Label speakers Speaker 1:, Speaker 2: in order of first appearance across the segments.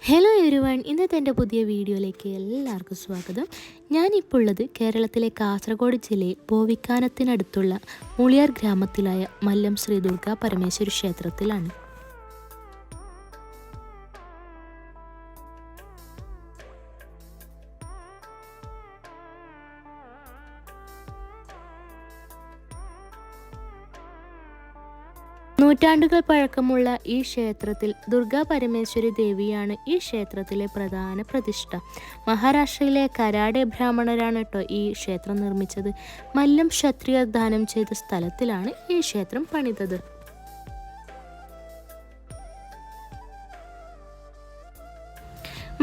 Speaker 1: Hello everyone, ഇന്നത്തെ എൻ്റെ പുതിയ വീഡിയോയിലേക്ക് എല്ലാവർക്കും സ്വാഗതം. ഞാനിപ്പോൾ ഉള്ളത് കേരളത്തിലെ കാസർഗോഡ് ജില്ലയിൽ ബോവിക്കാനത്തിനടുത്തുള്ള മുളിയാർ ഗ്രാമത്തിലായ മല്ലം ശ്രീ ദുർഗാ പരമേശ്വരി ക്ഷേത്രത്തിലാണ്. നൂറ്റാണ്ടുകൾ പഴക്കമുള്ള ഈ ക്ഷേത്രത്തിൽ ദുർഗാ പരമേശ്വരി ദേവിയാണ് ഈ ക്ഷേത്രത്തിലെ പ്രധാന പ്രതിഷ്ഠ. മഹാരാഷ്ട്രയിലെ കരാടെ ബ്രാഹ്മണരാണ് കേട്ടോ ഈ ക്ഷേത്രം നിർമ്മിച്ചത്. മല്ലം ക്ഷത്രിയർ ദാനം ചെയ്ത സ്ഥലത്തിലാണ് ഈ ക്ഷേത്രം പണിതത്.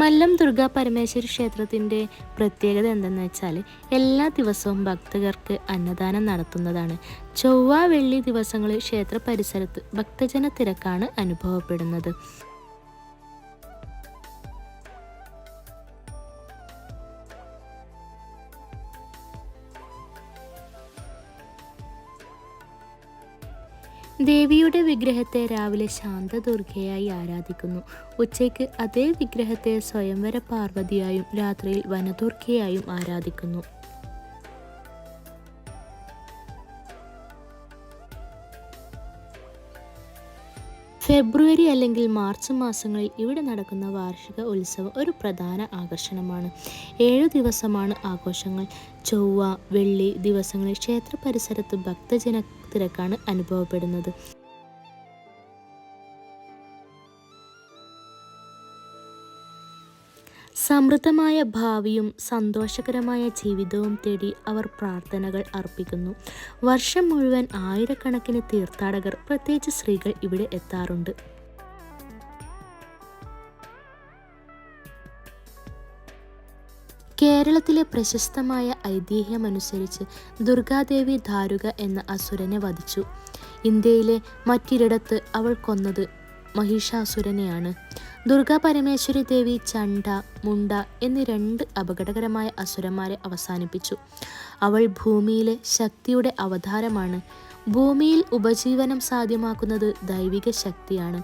Speaker 1: മല്ലം ദുർഗാ പരമേശ്വരി ക്ഷേത്രത്തിൻ്റെ പ്രത്യേകത എന്തെന്ന് വെച്ചാൽ എല്ലാ ദിവസവും ഭക്തർക്ക് അന്നദാനം നടത്തുന്നതാണ്. ചൊവ്വ വെള്ളി ദിവസങ്ങളിൽ ക്ഷേത്ര പരിസരത്ത് ഭക്തജന തിരക്കാണ് അനുഭവപ്പെടുന്നത്. ദേവിയുടെ വിഗ്രഹത്തെ രാവിലെ ശാന്തദുർഗയായി ആരാധിക്കുന്നു. ഉച്ചയ്ക്ക് അതേ വിഗ്രഹത്തെ സ്വയംവര പാർവതിയായും രാത്രിയിൽ വനദുർഗയായും ആരാധിക്കുന്നു. ഫെബ്രുവരി അല്ലെങ്കിൽ മാർച്ച് മാസങ്ങളിൽ ഇവിടെ നടക്കുന്ന വാർഷിക ഉത്സവം ഒരു പ്രധാന ആകർഷണമാണ്. 7 ദിവസമാണ് ആഘോഷങ്ങൾ. ചൊവ്വ വെള്ളി ദിവസങ്ങളിൽ ക്ഷേത്ര പരിസരത്ത് ഭക്തജന തിരക്കാണ് അനുഭവപ്പെടുന്നത്. സമൃദ്ധമായ ഭാവിയും സന്തോഷകരമായ ജീവിതവും തേടി അവർ പ്രാർത്ഥനകൾ അർപ്പിക്കുന്നു. വർഷം മുഴുവൻ ആയിരക്കണക്കിന് തീർത്ഥാടകർ, പ്രത്യേകിച്ച് സ്ത്രീകൾ ഇവിടെ എത്താറുണ്ട്. കേരളത്തിലെ പ്രശസ്തമായ ഐതിഹ്യമനുസരിച്ച് ദുർഗാദേവി ദാരുക എന്ന അസുരനെ വധിച്ചു. ഇന്ത്യയിലെ മറ്റൊരിടത്ത് അവൾ കൊന്നത് മഹിഷാസുരനെയാണ്. ദുർഗാ പരമേശ്വരി ദേവി ചണ്ഡ, മുണ്ട എന്നീ 2 അപകടകരമായ അസുരന്മാരെ അവസാനിപ്പിച്ചു. അവൾ ഭൂമിയിലെ ശക്തിയുടെ അവതാരമാണ്. ഭൂമിയിൽ ഉപജീവനം സാധ്യമാക്കുന്നത് ദൈവിക ശക്തിയാണ്.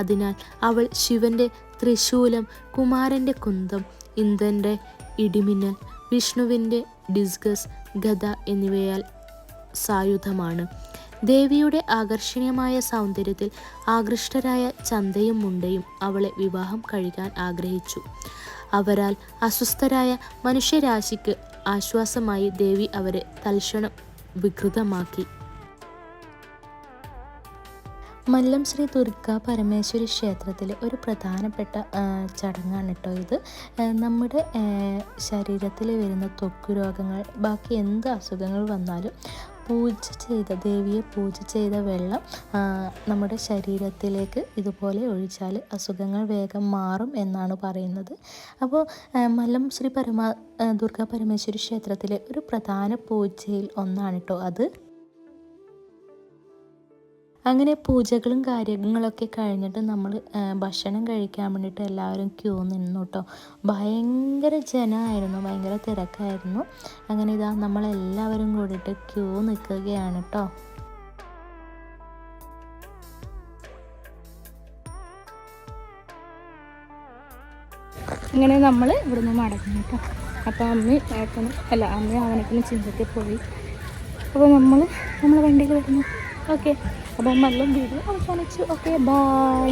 Speaker 1: അതിനാൽ അവൾ ശിവന്റെ ത്രിശൂലം, കുമാരന്റെ കുന്തം, ഇന്ദ്രന്റെ ഇടിമിന്നൽ, വിഷ്ണുവിൻ്റെ ഡിസ്കസ്, ഗദ എന്നിവയാൽ സായുധമാണ്. ദേവിയുടെ ആകർഷണീയമായ സൗന്ദര്യത്തിൽ ആകൃഷ്ടരായ ചന്തയും മുണ്ടയും അവളെ വിവാഹം കഴിക്കാൻ ആഗ്രഹിച്ചു. അവരാൽ അസ്വസ്ഥരായ മനുഷ്യരാശിക്ക് ആശ്വാസമായി ദേവി അവരെ തൽക്ഷണം വികൃതമാക്കി. മല്ലം ശ്രീ ദുർഗാ പരമേശ്വരി ക്ഷേത്രത്തിലെ ഒരു പ്രധാനപ്പെട്ട ചടങ്ങാണ് കേട്ടോ ഇത്. നമ്മുടെ ശരീരത്തിൽ വരുന്ന ത്വക്ക് രോഗങ്ങൾ, ബാക്കി എന്ത് അസുഖങ്ങൾ വന്നാലും ദേവിയെ പൂജ ചെയ്ത വെള്ളം നമ്മുടെ ശരീരത്തിലേക്ക് ഇതുപോലെ ഒഴിച്ചാൽ അസുഖങ്ങൾ വേഗം മാറും എന്നാണ് പറയുന്നത്. അപ്പോൾ മല്ലം ശ്രീ ദുർഗാ പരമേശ്വരി ക്ഷേത്രത്തിലെ ഒരു പ്രധാന പൂജയിൽ ഒന്നാണ് കേട്ടോ അത്. അങ്ങനെ പൂജകളും കാര്യങ്ങളൊക്കെ കഴിഞ്ഞിട്ട് നമ്മൾ ഭക്ഷണം കഴിക്കാൻ വേണ്ടിയിട്ട് എല്ലാവരും ക്യൂ നിന്നു കേട്ടോ. ഭയങ്കര ജനമായിരുന്നു, ഭയങ്കര തിരക്കായിരുന്നു. അങ്ങനെ ഇതാ നമ്മളെല്ലാവരും കൂടിയിട്ട് ക്യൂ നിൽക്കുകയാണ് കേട്ടോ.
Speaker 2: ഇങ്ങനെ നമ്മൾ ഇവിടുന്ന് മടങ്ങി കേട്ടോ. അപ്പോൾ അമ്മയും അവനൊക്കെ ചിന്തത്തിൽ പോയി. അപ്പോൾ നമ്മളെ വണ്ടിയിൽ വരുന്നു. ഓക്കെ, അപ്പോൾ മല്ലം വീഡിയോ അവസാനിച്ചു. Okay, by.